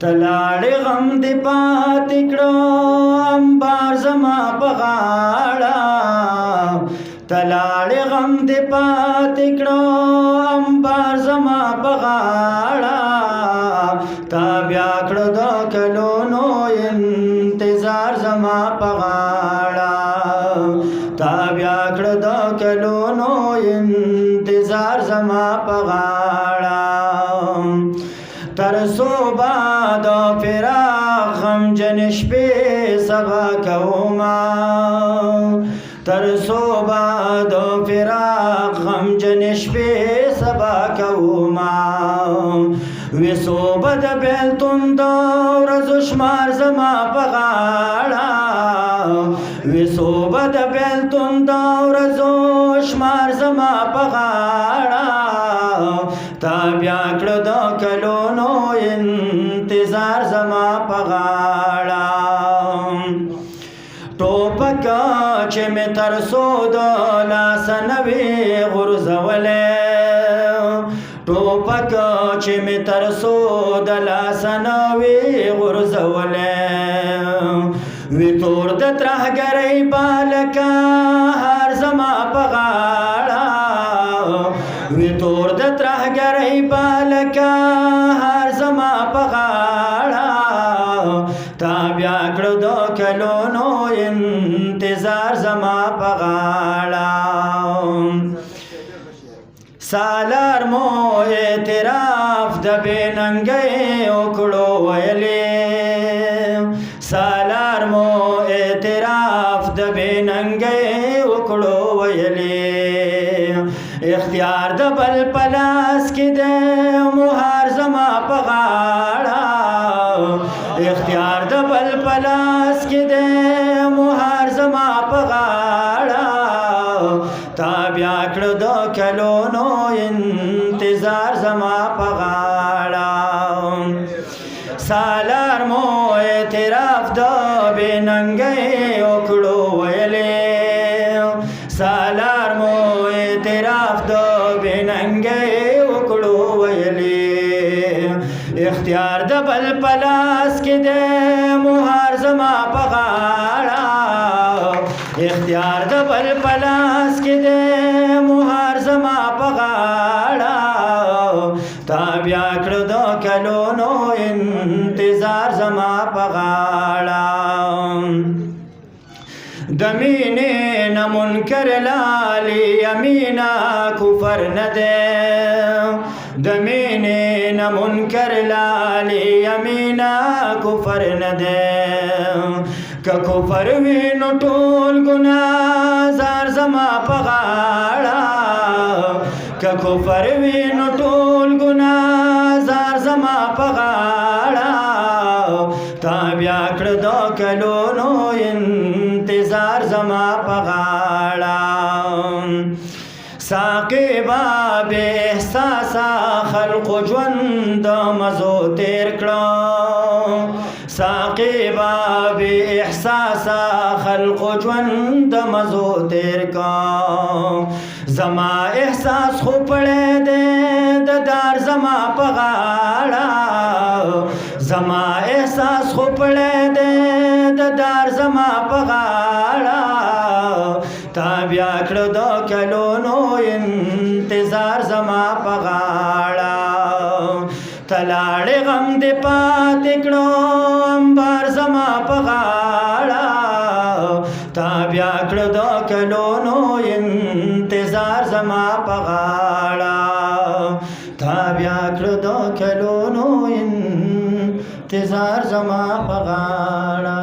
تلاړې غم دې پاتې کړو امبار زما په غاړه تلاړې غم دې پاتې کړو امبار زما په غاړه تا بیا کړو د کلونو انتظار زما په غاړه تا بیا کړو د کلونو انتظار زما په غاړه تر صبح د فراق غمجن شپې سبا کوما تر صبح د فراق غمجن شپې سبا کوما وی صبح د بیلتون د ورځو شمار زما په غاړه وی صبح د بیلتون د ورځو شمار زما په غاړه تا بیا کړو د کلونو انتظار زما په غاړه ټوپک چې مې تر څو د لاسه نه وي غورځولی ټوپک چې مې تر څو د لاسه نه وي غورځولی وي تور د ترهګرۍ بالکه هر زما په غاړه وی تور د ترهګرۍ بالکه هر زما په غاړه تا بیا کړو د کلونو انتظار زما په غاړه سالار مو اعتراف د بې ننګۍ وکړو ویلې سالار مو اعتراف د بې ننګۍ وکړو ویلې اختیار د بل پلاس کې د مهار زما په غاړه اختیار د بل پلاس کې د مهار زما په غاړه تا بیا کړو د کلونو انتظار زما په غاړه سالار مو اعتراف د بې ننګۍ وکړو ویلې سالار مو اعتراف د بې ننګۍ وکړو ویلې اختیار د بل پلاس کې د مهار زما په غاړه اختیار د بل پلاس کې د مهار زما په غاړه تا بیا کړو د کلونو انتظار زما په غاړه د مینې نه منکر لالي یمینا کفر نه دی د مینې نه منکر لالي یمینا کفر نه دی که کفر وي نو ټول ګناه زما په غاړه که کفر وي نو ټول ګناه زما په غاړه تا بیا کړو د کلونو انتظار زما په غاړه ساقي باب احساسا خلق ژوند مزو تیر کړو ساقي باب احساسا خلق ژوند مزو تیر کړو زما احساس خو پړې دې د دار زما په غاړه زما احساس خو پړې دې د دار زما په غاړه تا بیا کړو د کلونو انتظار زما په غاړه تلاړې غم دې پاتې کړو امبار زما په غاړه تا بیا کړو د کلونو انتظار زما په غاړه تا بیا کړو د کلونو انتظار زما په غاړه